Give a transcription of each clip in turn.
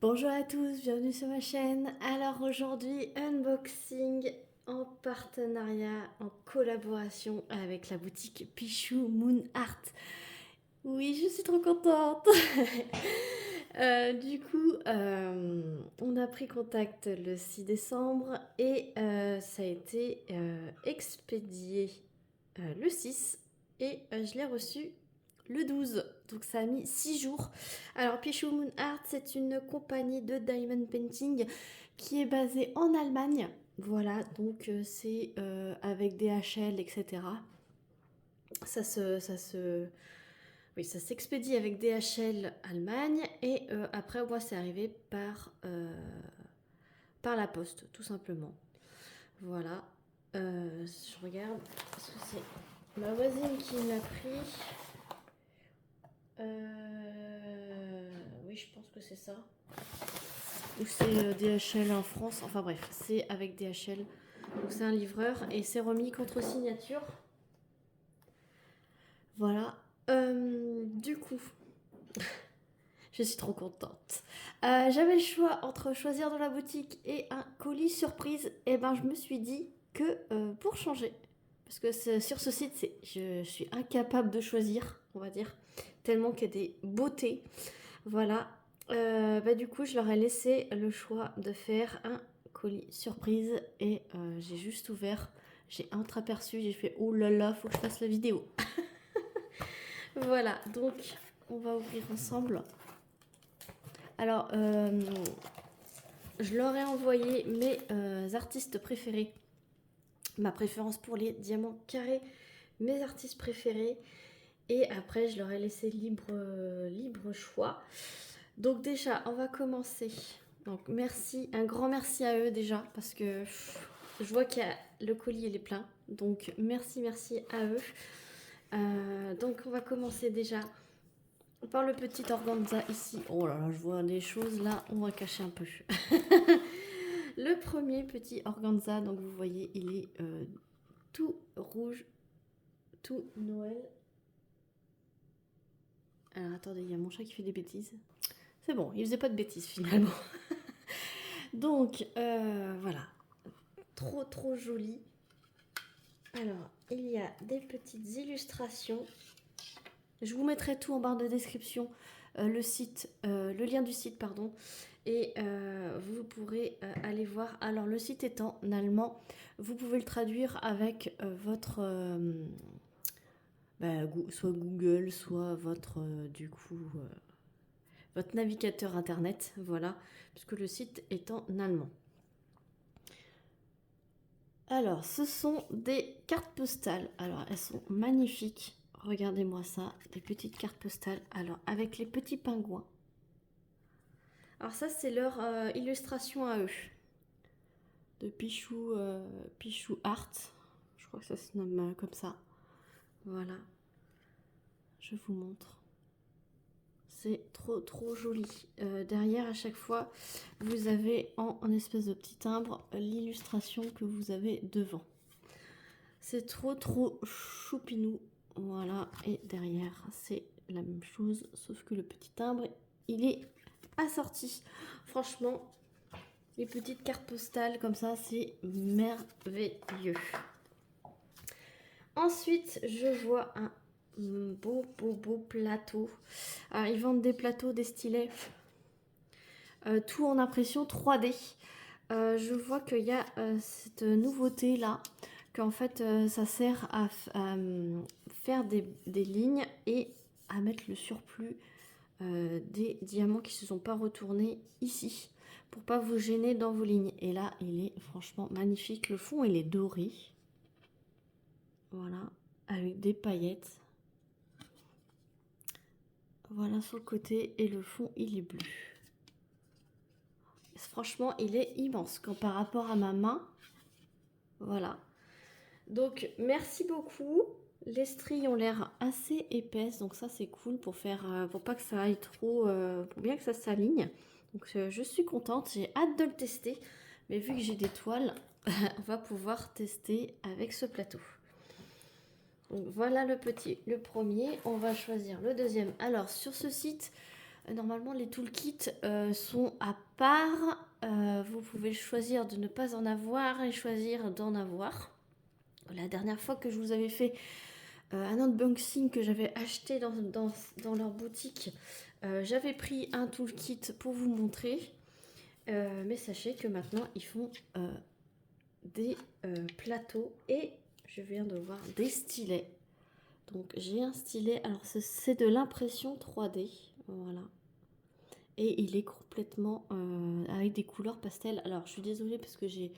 Bonjour à tous, bienvenue sur ma chaîne. Alors aujourd'hui, unboxing en partenariat, en collaboration avec la boutique Pichou Moon Art. Oui, je suis trop contente. On a pris contact le 6 décembre et ça a été expédié le 6 et je l'ai reçu le 12. Donc ça a mis 6 jours. Alors Pichou Moon Art, c'est une compagnie de diamond painting qui est basée en Allemagne. Voilà, donc c'est avec DHL, etc. Ça s'expédie avec DHL Allemagne et après moi c'est arrivé par la poste tout simplement. Voilà. Je regarde parce que c'est ma voisine qui m'a pris. Oui, je pense que c'est ça. Ou c'est DHL en France. Enfin bref, c'est avec DHL. Donc c'est un livreur et c'est remis contre signature. Voilà. Du coup, je suis trop contente. J'avais le choix entre choisir dans la boutique et un colis surprise. Et ben je me suis dit que pour changer, parce que sur ce site, je suis incapable de choisir, on va dire, tellement qu'il y a des beautés. Voilà. Du coup, je leur ai laissé le choix de faire un colis surprise et j'ai juste ouvert, j'ai entreaperçu, j'ai fait oh là là, faut que je fasse la vidéo. Voilà, donc on va ouvrir ensemble. Alors, je leur ai envoyé mes artistes préférés, ma préférence pour les diamants carrés, mes artistes préférés. Et après, je leur ai laissé libre choix. Donc déjà, on va commencer. Donc merci, un grand merci à eux déjà, parce que je vois qu'il y a le colis, il est plein. Donc merci à eux. Donc on va commencer déjà par le petit organza ici. Oh là là, je vois des choses là, on va cacher un peu. Le premier petit organza, donc vous voyez, il est tout rouge, tout Noël. Alors attendez, il y a mon chat qui fait des bêtises. C'est bon, il faisait pas de bêtises finalement. Donc voilà, trop joli. Alors, il y a des petites illustrations. Je vous mettrai tout en barre de description, le lien du site, pardon. Et vous pourrez aller voir. Alors, le site est en allemand. Vous pouvez le traduire avec votre... soit Google, soit votre, votre navigateur internet. Voilà, puisque le site est en allemand. Alors, ce sont des cartes postales. Alors, elles sont magnifiques. Regardez-moi ça, des petites cartes postales. Alors, avec les petits pingouins. Alors ça, c'est leur illustration à eux. De Pichou Art. Je crois que ça se nomme comme ça. Voilà. Je vous montre. C'est trop joli. Derrière, à chaque fois, vous avez en espèce de petit timbre l'illustration que vous avez devant. C'est trop choupinou. Voilà, et derrière, c'est la même chose, sauf que le petit timbre, il est assorti. Franchement, les petites cartes postales comme ça, c'est merveilleux. Ensuite, je vois un beau plateau. Alors, ils vendent des plateaux, des stylets, tout en impression 3D. Je vois qu'il y a cette nouveauté là, qu'en fait ça sert à faire des lignes et à mettre le surplus des diamants qui ne se sont pas retournés ici, pour pas vous gêner dans vos lignes. Et là, il est franchement magnifique. Le fond, il est doré. Voilà, avec des paillettes. Voilà sur le côté, et le fond, il est bleu. Franchement, il est immense par rapport à ma main. Voilà. Donc, merci beaucoup. Les stries ont l'air assez épaisses, donc ça c'est cool pour faire, pour pas que ça aille trop, pour bien que ça s'aligne. Donc je suis contente, j'ai hâte de le tester. Mais vu que j'ai des toiles, on va pouvoir tester avec ce plateau. Donc voilà le premier. On va choisir le deuxième. Alors sur ce site, Normalement, les toolkits sont à part. Vous pouvez choisir de ne pas en avoir et choisir d'en avoir. La dernière fois que je vous avais fait un unboxing que j'avais acheté dans leur boutique, j'avais pris un toolkit pour vous montrer. Mais sachez que maintenant, ils font des plateaux et je viens de voir des stylets. Donc j'ai un stylet, alors c'est de l'impression 3D, voilà. Et il est complètement avec des couleurs pastel. Alors je suis désolée parce que j'ai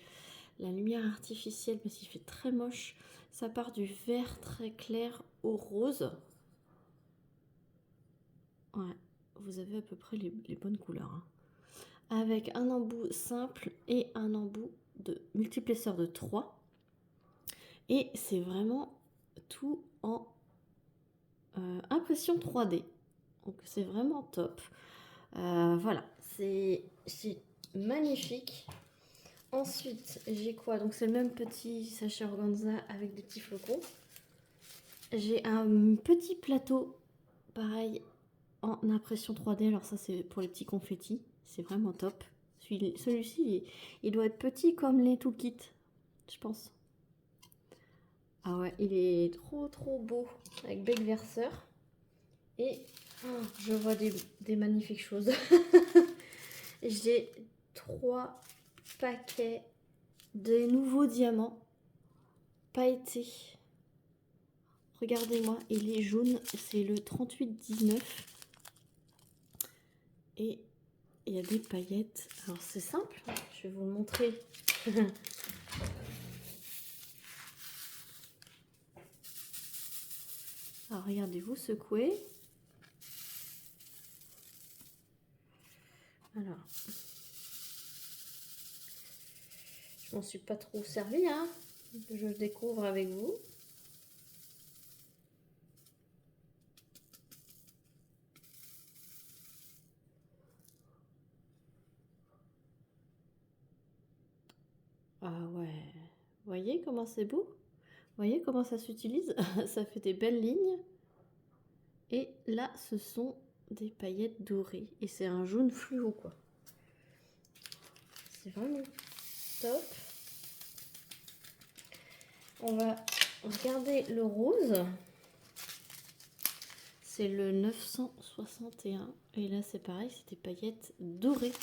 la lumière artificielle, mais il fait très moche. Ça part du vert très clair au rose. Ouais, vous avez à peu près les bonnes couleurs. Hein. Avec un embout simple et un embout de multiplesseur de 3. Et c'est vraiment tout en impression 3D. Donc c'est vraiment top. Voilà, c'est magnifique. Ensuite, j'ai quoi? Donc c'est le même petit sachet organza avec des petits flocons. J'ai un petit plateau, pareil, en impression 3D. Alors ça, c'est pour les petits confettis. C'est vraiment top. Celui-ci, il doit être petit comme les toolkits, je pense. Ah ouais, il est trop beau avec bec verseur. Et je vois des magnifiques choses. J'ai 3 paquets de nouveaux diamants pailletés. Regardez-moi, il est jaune, c'est le 3819. Et il y a des paillettes. Alors c'est simple, je vais vous le montrer. Alors regardez-vous, secouez. Alors, je m'en suis pas trop servi, hein. Je découvre avec vous. Ah ouais, vous voyez comment c'est beau? Vous voyez comment ça s'utilise? Ça fait des belles lignes. Et là, ce sont des paillettes dorées. Et c'est un jaune fluo, quoi. C'est vraiment top. On va regarder le rose. C'est le 961. Et là, c'est pareil, c'est des paillettes dorées.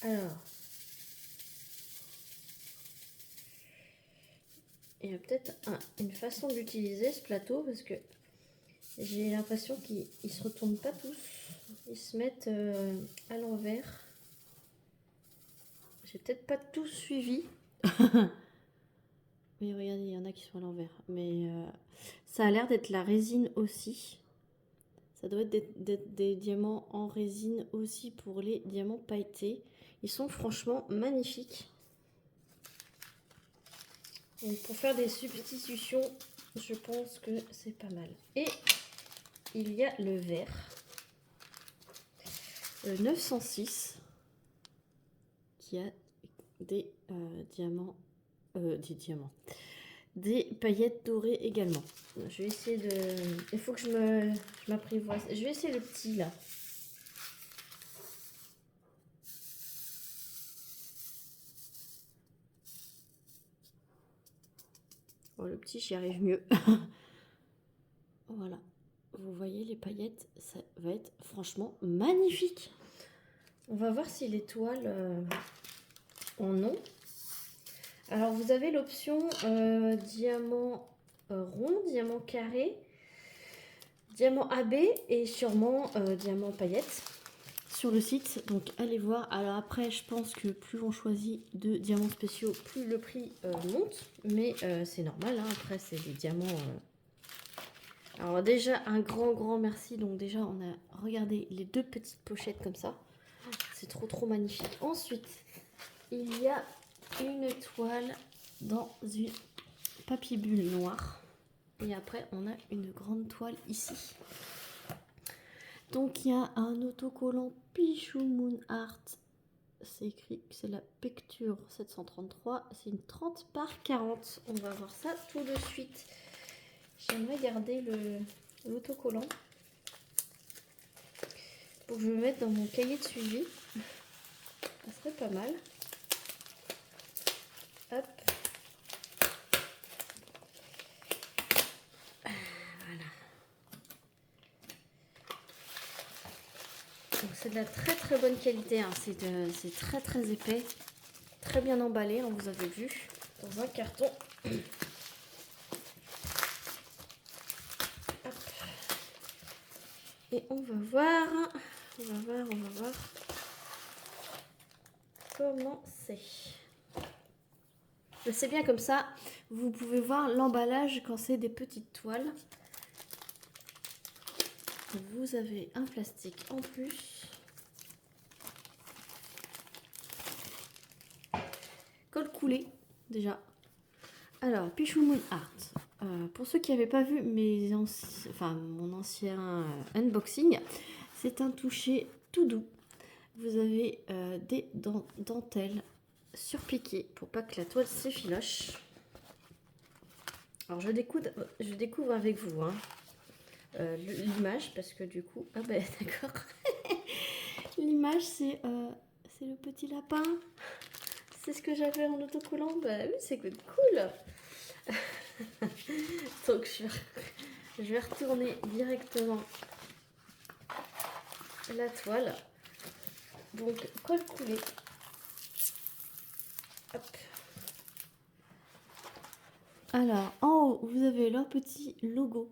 Alors, il y a peut-être une façon d'utiliser ce plateau parce que j'ai l'impression qu'ils ne se retournent pas tous. Ils se mettent à l'envers. J'ai peut-être pas tout suivi. Oui, regardez, il y en a qui sont à l'envers. Mais ça a l'air d'être la résine aussi. Ça doit être des diamants en résine aussi pour les diamants pailletés. Ils sont franchement magnifiques. Donc pour faire des substitutions, je pense que c'est pas mal. Et il y a le vert. Le 906 qui a des diamants. Des paillettes dorées également. Je vais essayer de... Il faut que je m'apprivoise. Je vais essayer le petit là. Oh, le petit, j'y arrive mieux. Voilà. Vous voyez les paillettes, ça va être franchement magnifique. On va voir si les toiles en ont. Alors vous avez l'option diamant rond, diamant carré, diamant AB et sûrement diamant paillettes sur le site. Donc allez voir. Alors après je pense que plus on choisit de diamants spéciaux, plus le prix monte. Mais c'est normal, hein. Après c'est des diamants... Alors déjà un grand merci. Donc déjà on a regardé les 2 petites pochettes comme ça. C'est trop magnifique. Ensuite il y a une toile dans une papier bulle noir. Et après, on a une grande toile ici. Donc, il y a un autocollant Pichou Moon Art c'est écrit que c'est la Pecture 733. C'est une 30 par 40. On va voir ça tout de suite. J'aimerais garder l'autocollant pour que je me mette dans mon cahier de suivi. Ça serait pas mal. Hop. Voilà. C'est de la très très bonne qualité. Hein. C'est très très épais. Très bien emballé, hein, vous avez vu. Dans un carton. Hop. Et on va voir comment c'est. C'est bien comme ça, vous pouvez voir l'emballage quand c'est des petites toiles. Vous avez un plastique en plus. Colle coulé déjà. Alors, Pichou Moon Art. Pour ceux qui n'avaient pas vu mon ancien unboxing, c'est un toucher tout doux. Vous avez des dentelles surpiquées pour pas que la toile s'effiloche. Alors je découvre avec vous hein, l'image parce que du coup, ah ben d'accord. L'image c'est le petit lapin. C'est ce que j'avais en autocollant. Bah oui, c'est cool. Donc je vais retourner directement la toile. Donc colle coulée. Hop. Alors en haut vous avez leur petit logo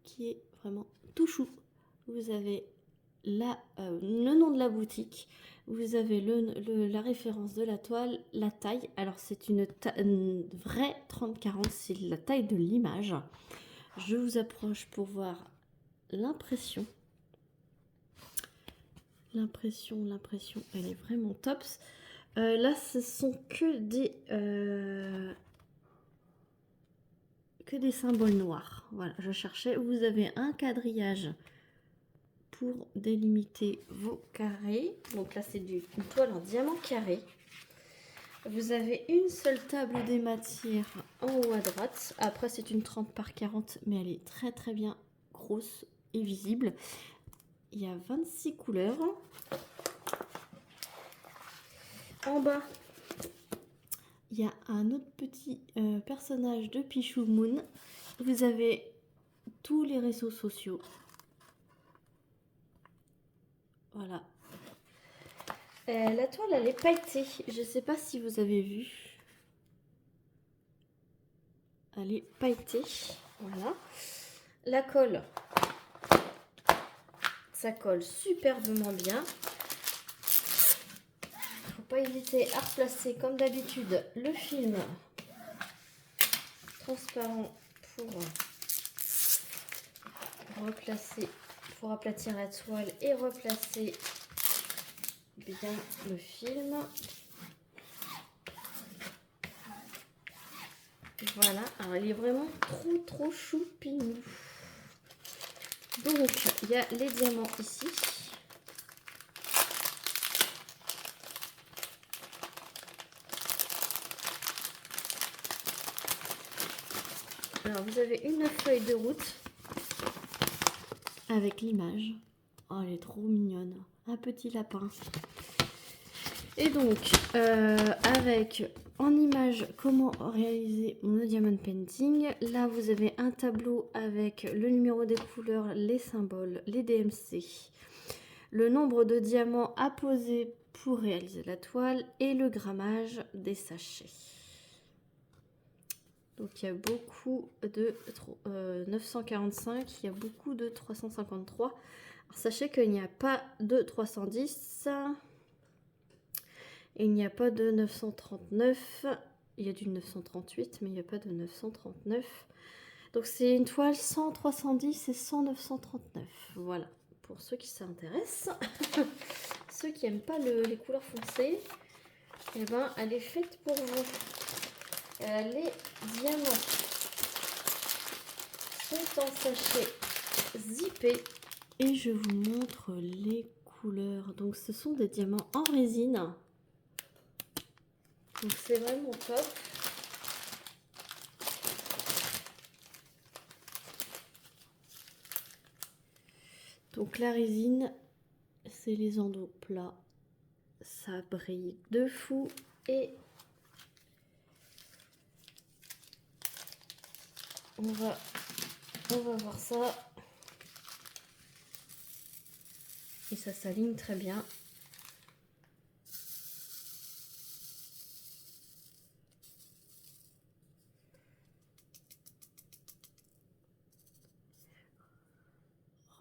qui est vraiment tout chou. Vous avez le nom de la boutique. Vous avez la référence de la toile, la taille. Alors c'est une vraie 30-40, c'est la taille de l'image. Je vous approche pour voir l'impression. L'impression, elle est vraiment tops. Là, ce sont que des symboles noirs. Voilà, je cherchais. Vous avez un quadrillage pour délimiter vos carrés. Donc là, c'est une toile en diamant carré. Vous avez une seule table des matières en haut à droite. Après, c'est une 30 par 40, mais elle est très très bien grosse et visible. Il y a 26 couleurs. En bas, il y a un autre petit personnage de Pichou Moon. Vous avez tous les réseaux sociaux. Voilà. La toile, elle est pailletée. Je ne sais pas si vous avez vu. Elle est pailletée. Voilà. La colle, ça colle superbement bien. Faut pas hésiter à replacer comme d'habitude le film transparent pour replacer, pour aplatir la toile et replacer bien le film. Voilà, alors il est vraiment trop choupinou. Donc il y a les diamants ici. Alors vous avez une feuille de route avec l'image. Oh, elle est trop mignonne. Un petit lapin. Et donc, avec en image comment réaliser mon diamond painting. Là, vous avez un tableau avec le numéro des couleurs, les symboles, les DMC, le nombre de diamants à poser pour réaliser la toile et le grammage des sachets. Donc, il y a beaucoup de 945, il y a beaucoup de 353. Alors, sachez qu'il n'y a pas de 310. Et il n'y a pas de 939, il y a du 938, mais il n'y a pas de 939. Donc c'est une toile 100, 310 et 100, 939. Voilà, pour ceux qui s'intéressent. Ceux qui n'aiment pas les couleurs foncées, eh ben, elle est faite pour vous. Les diamants sont en sachet zippé. Et je vous montre les couleurs. Donc ce sont des diamants en résine. Donc c'est vraiment top. Donc la résine, c'est les endos plats. Ça brille de fou et on va voir ça. Et ça s'aligne très bien.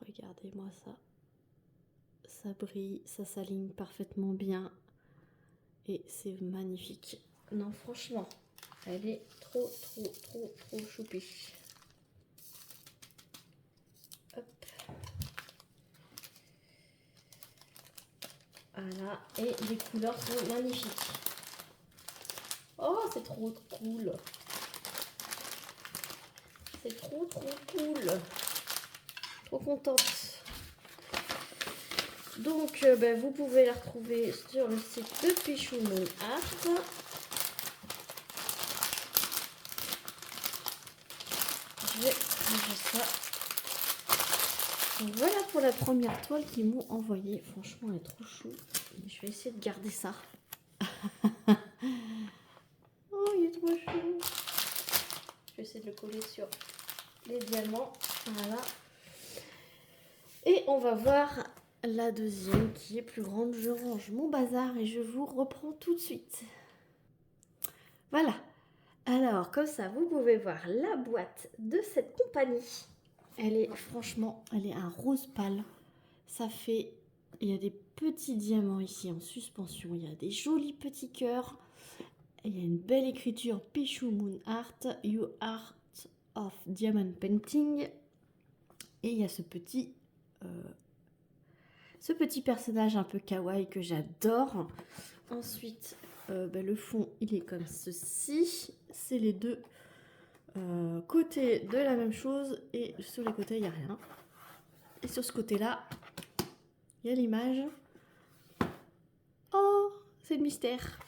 Regardez-moi ça. Ça brille, ça s'aligne parfaitement bien. Et c'est magnifique. Non, franchement, elle est trop choupie. Hop. Voilà, et les couleurs sont magnifiques. Oh, c'est trop cool. C'est trop cool. Trop contente. Donc, vous pouvez la retrouver sur le site de Pichou Moon Art. Je vais ranger ça. Donc, voilà pour la première toile qu'ils m'ont envoyée. Franchement, elle est trop chou. Je vais essayer de garder ça. Oh, il est trop chou. Je vais essayer de le coller sur les diamants. Voilà. Et on va voir la deuxième qui est plus grande. Je range mon bazar et je vous reprends tout de suite. Voilà. Alors, comme ça, vous pouvez voir la boîte de cette compagnie. Elle est, franchement, elle est un rose pâle. Ça fait... Il y a des petits diamants ici en suspension. Il y a des jolis petits cœurs. Et il y a une belle écriture Pichou Moon Art, You Art of Diamond Painting. Et il y a ce petit personnage un peu kawaii que j'adore. Ensuite, le fond, il est comme ceci. C'est les deux côtés de la même chose. Et sur les côtés, il n'y a rien. Et sur ce côté-là, il y a l'image. Oh, c'est le mystère.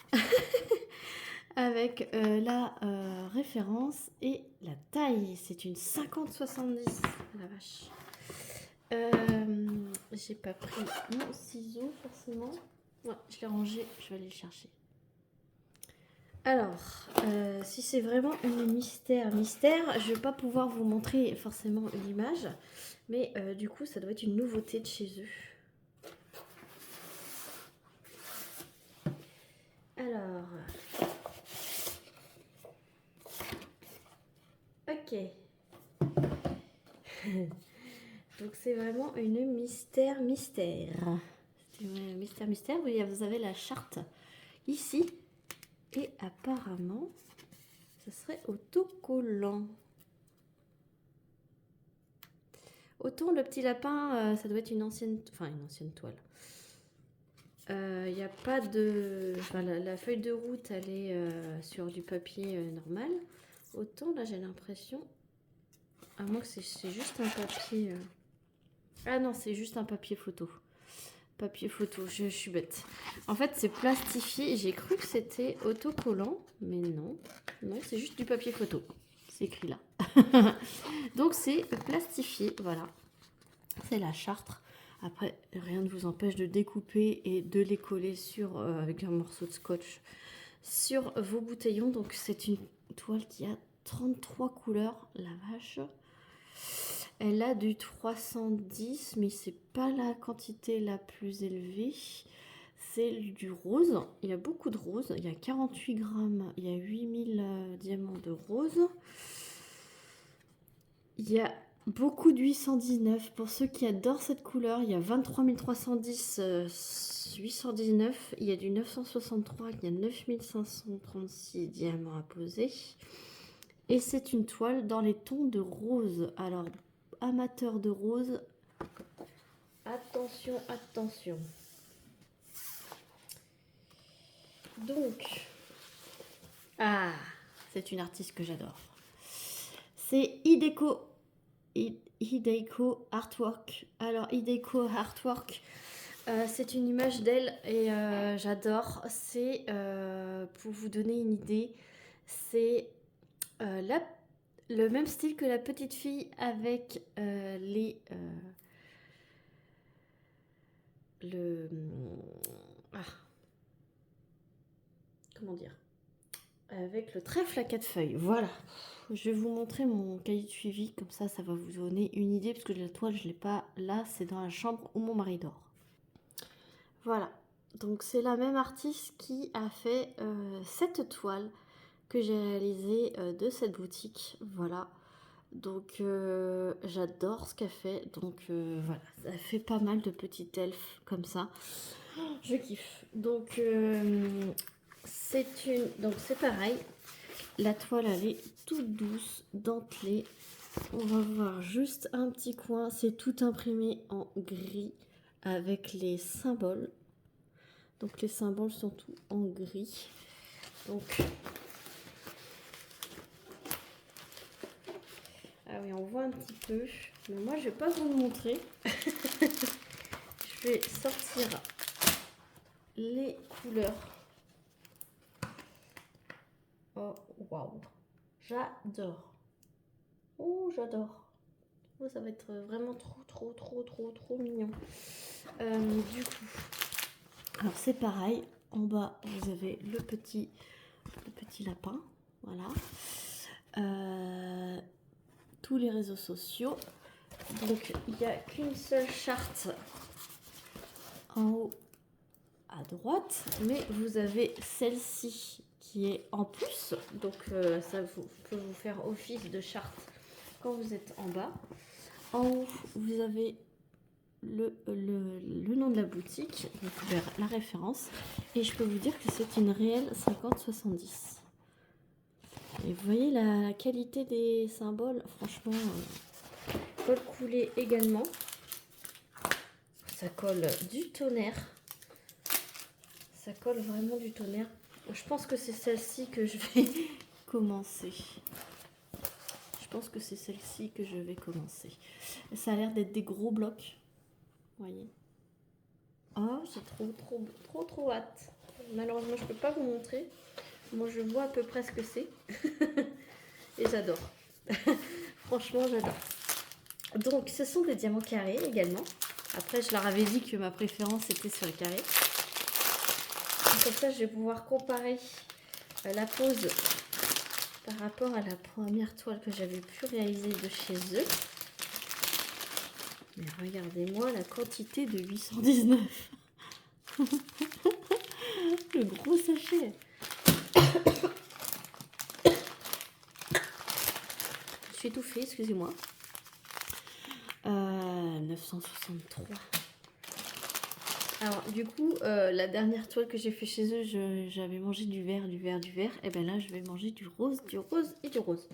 Avec la référence et la taille. C'est une 50-70. La vache. J'ai pas pris mon ciseau forcément. Ouais, je l'ai rangé, je vais aller le chercher. Alors, si c'est vraiment une mystère, je vais pas pouvoir vous montrer forcément l'image, mais du coup, ça doit être une nouveauté de chez eux. Alors, ok. Donc c'est vraiment une mystère. C'est une mystère. Vous avez la charte ici. Et apparemment, ce serait autocollant. Autant le petit lapin, ça doit être une ancienne toile. Il n'y a pas de... Enfin, la feuille de route, elle est sur du papier normal. Autant là, j'ai l'impression... À moins que c'est juste un papier... Ah non, c'est juste un papier photo. Papier photo, je suis bête. En fait, c'est plastifié. J'ai cru que c'était autocollant, mais non. Non, c'est juste du papier photo. C'est écrit là. Donc, c'est plastifié, voilà. C'est la charte. Après, rien ne vous empêche de découper et de les coller sur, avec un morceau de scotch sur vos bouteillons. Donc, c'est une toile qui a 33 couleurs. La vache. Elle a du 310, mais c'est pas la quantité la plus élevée. C'est du rose. Il y a beaucoup de rose. Il y a 48 grammes. Il y a 8000 diamants de rose. Il y a beaucoup de 819. Pour ceux qui adorent cette couleur, il y a 23 310 819. Il y a du 963. Il y a 9536 diamants à poser. Et c'est une toile dans les tons de rose. Alors, amateur de rose, attention. Donc, c'est une artiste que j'adore. C'est Hideko Artwork. Alors, Hideko Artwork, C'est une image d'elle et j'adore. C'est, pour vous donner une idée, c'est le même style que la petite fille avec le... Ah, comment dire? Avec le trèfle à 4 feuilles, voilà. Je vais vous montrer mon cahier de suivi, comme ça va vous donner une idée, parce que la toile, je ne l'ai pas là, c'est dans la chambre où mon mari dort. Voilà, donc c'est la même artiste qui a fait cette toile que j'ai réalisée de cette boutique, voilà. Donc j'adore ce qu'elle fait, donc voilà, ça fait pas mal de petits elfes comme ça. Je kiffe. Donc c'est pareil. La toile elle est toute douce, dentelée. On va voir juste un petit coin. C'est tout imprimé en gris avec les symboles. Donc les symboles sont tout en gris. Donc ah oui, on voit un petit peu. Mais moi je vais pas vous le montrer. Je vais sortir les couleurs. Oh, waouh, j'adore. Oh, j'adore. Oh, ça va être vraiment trop mignon. Du coup, alors c'est pareil. En bas, vous avez le petit lapin. Voilà. Tous les réseaux sociaux. Donc, il n'y a qu'une seule charte en haut à droite, mais vous avez celle-ci qui est en plus, donc ça peut vous faire office de charte quand vous êtes en bas. En haut, vous avez le nom de la boutique, donc la référence, et je peux vous dire que c'est une réelle 50-70. Et vous voyez la qualité des symboles, franchement, colle coulé également. Ça colle du tonnerre. Ça colle vraiment du tonnerre. Je pense que c'est celle-ci que je vais commencer. Je pense que c'est celle-ci que je vais commencer. Ça a l'air d'être des gros blocs. Vous voyez. Oh, j'ai trop hâte. Malheureusement, je peux pas vous montrer. Moi, je vois à peu près ce que c'est. Et j'adore. Franchement, j'adore. Donc, ce sont des diamants carrés également. Après, je leur avais dit que ma préférence était sur le carré. Comme ça, je vais pouvoir comparer la pose par rapport à la première toile que j'avais pu réaliser de chez eux. Mais regardez-moi la quantité de 819. Le gros sachet. Je suis étouffée, excusez-moi. 963. Alors du coup, la dernière toile que j'ai fait chez eux, j'avais mangé du vert. Et bien là, je vais manger du rose et du rose.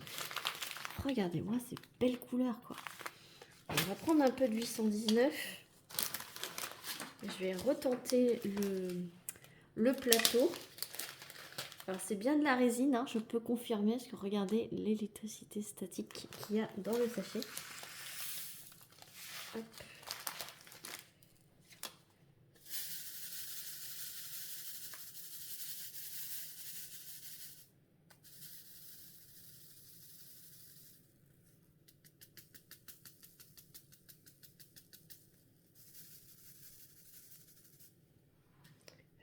Regardez-moi ces belles couleurs, quoi. On va prendre un peu de 819. Je vais retenter le plateau. Alors c'est bien de la résine, hein, je peux confirmer, parce que regardez l'électricité statique qu'il y a dans le sachet. Hop.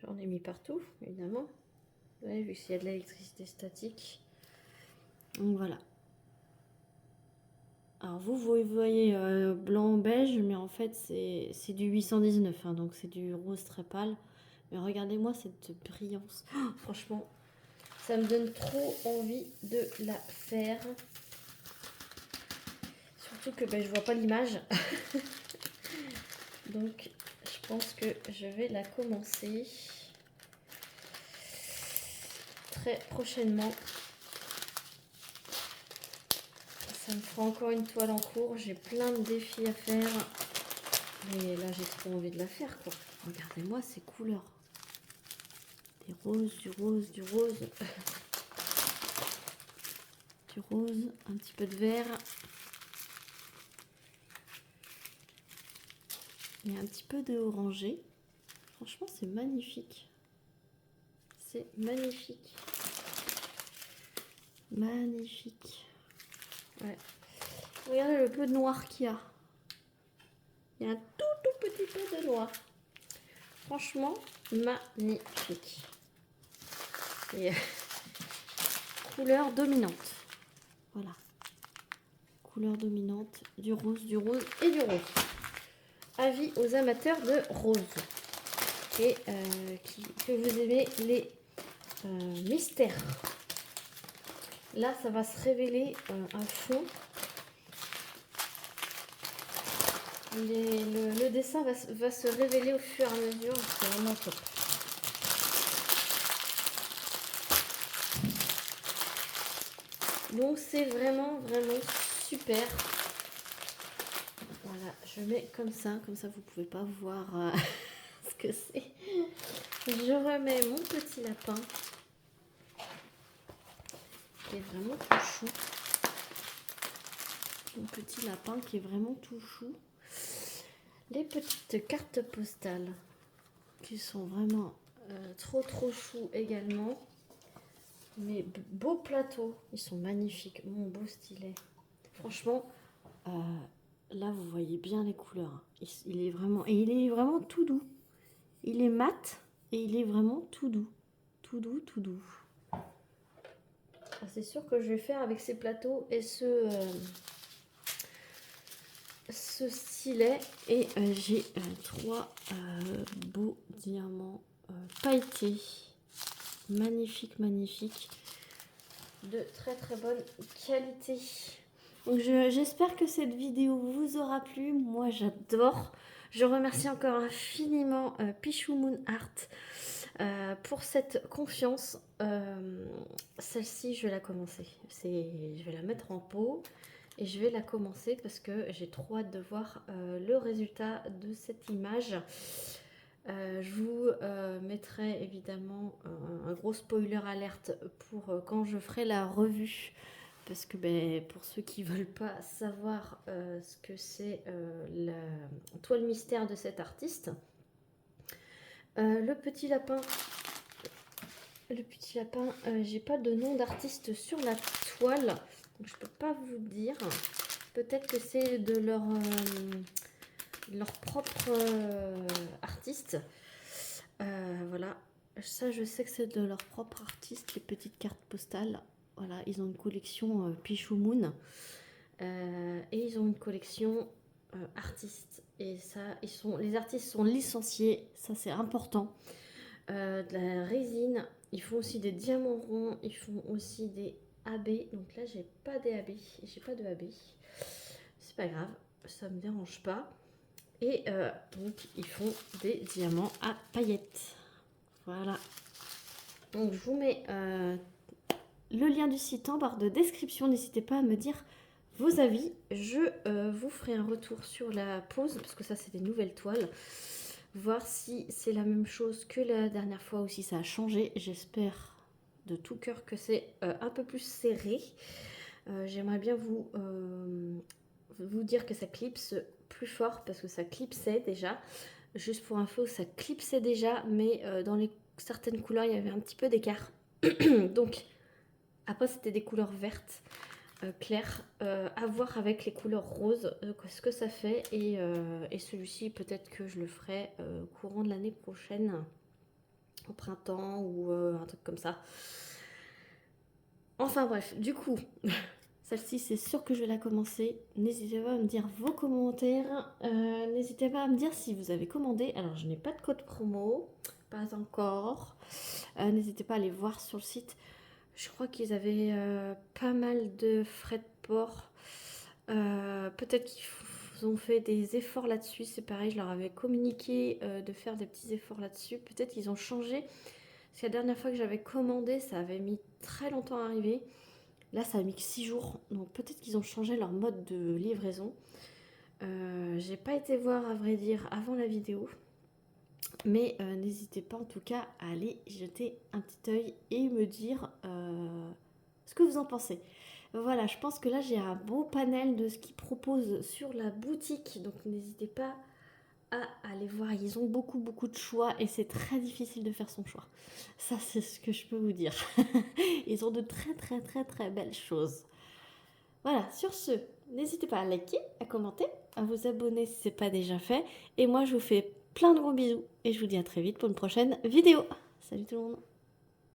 J'en ai mis partout, évidemment. Ouais, vu qu'il y a de l'électricité statique. Donc voilà. Alors vous voyez blanc beige, mais en fait c'est du 819, hein, donc c'est du rose très pâle. Mais regardez-moi cette brillance. Oh, franchement, ça me donne trop envie de la faire. Surtout que je vois pas l'image. Donc je pense que je vais la commencer très prochainement. Ça me fera encore une toile en cours. J'ai plein de défis à faire. Mais là, j'ai trop envie de la faire, quoi. Regardez-moi ces couleurs. Des roses, du rose, du rose. Du rose, un petit peu de vert. Et un petit peu de orangé. Franchement, c'est magnifique. C'est magnifique. Magnifique. Ouais. Regardez le peu de noir qu'il y a. Il y a un tout petit peu de noir. Franchement, magnifique. Et couleur dominante. Voilà. Couleur dominante, du rose et du rose. Avis aux amateurs de rose. Et que vous aimez les mystères. Là, ça va se révéler à fond. Le dessin va se révéler au fur et à mesure. C'est vraiment top. Donc, c'est vraiment super. Voilà, je mets comme ça vous pouvez pas voir ce que c'est. Je remets mon petit lapin qui est vraiment tout chou. Mon petit lapin qui est vraiment tout chou. Les petites cartes postales qui sont vraiment trop chou également. Mes beaux plateaux, ils sont magnifiques. Mon beau stylet. Franchement, là vous voyez bien les couleurs. Il est vraiment tout doux. Il est mat et il est vraiment tout doux. Tout doux. C'est sûr que je vais faire avec ces plateaux et ce stylet. Et j'ai 3 beaux diamants pailletés. Magnifique. De très bonne qualité. Donc j'espère que cette vidéo vous aura plu. Moi j'adore. Je remercie encore infiniment Pichou Moon Art pour cette confiance. Celle-ci je vais la commencer. Je vais la mettre en pot et je vais la commencer parce que j'ai trop hâte de voir le résultat de cette image. Je vous mettrai évidemment un gros spoiler alerte pour quand je ferai la revue. Parce que pour ceux qui ne veulent pas savoir ce que c'est la toile mystère de cet artiste, le petit lapin, j'ai pas de nom d'artiste sur la toile, donc je peux pas vous dire. Peut-être que c'est de leur propre artiste. Voilà, ça je sais que c'est de leur propre artiste, les petites cartes postales. Voilà, ils ont une collection Pichou Moon et ils ont une collection artistes. Et ça, les artistes sont licenciés, ça c'est important. De la résine, ils font aussi des diamants ronds, ils font aussi des AB. Donc là, j'ai pas des AB, j'ai pas de AB. C'est pas grave, ça me dérange pas. Et donc, ils font des diamants à paillettes. Voilà. Donc, je vous mets le lien du site en barre de description. N'hésitez pas à me dire vos avis. Je vous ferai un retour sur la pose, parce que ça, c'est des nouvelles toiles. Voir si c'est la même chose que la dernière fois ou si ça a changé. J'espère de tout cœur que c'est un peu plus serré. J'aimerais bien vous dire que ça clipse plus fort parce que ça clipsait déjà. Juste pour info, ça clipsait déjà, mais dans certaines couleurs, il y avait un petit peu d'écart. Donc, après, c'était des couleurs vertes, claires. À voir avec les couleurs roses, ce que ça fait. Et celui-ci, peut-être que je le ferai au courant de l'année prochaine, au printemps ou un truc comme ça. Enfin bref, du coup... Celle-ci, c'est sûr que je vais la commencer. N'hésitez pas à me dire vos commentaires. N'hésitez pas à me dire si vous avez commandé. Alors, je n'ai pas de code promo. Pas encore. N'hésitez pas à aller voir sur le site. Je crois qu'ils avaient pas mal de frais de port. Peut-être qu'ils ont fait des efforts là-dessus. C'est pareil, je leur avais communiqué de faire des petits efforts là-dessus. Peut-être qu'ils ont changé. Parce que la dernière fois que j'avais commandé, ça avait mis très longtemps à arriver. Là, ça a mis que 6 jours, donc peut-être qu'ils ont changé leur mode de livraison. J'ai pas été voir, à vrai dire, avant la vidéo. Mais n'hésitez pas en tout cas à aller jeter un petit œil et me dire ce que vous en pensez. Voilà, je pense que là, j'ai un beau panel de ce qu'ils proposent sur la boutique. Donc n'hésitez pas à aller voir. Ils ont beaucoup de choix et c'est très difficile de faire son choix. Ça, c'est ce que je peux vous dire. Ils ont de très belles choses. Voilà, sur ce, n'hésitez pas à liker, à commenter, à vous abonner si ce n'est pas déjà fait. Et moi, je vous fais plein de gros bisous et je vous dis à très vite pour une prochaine vidéo. Salut tout le monde!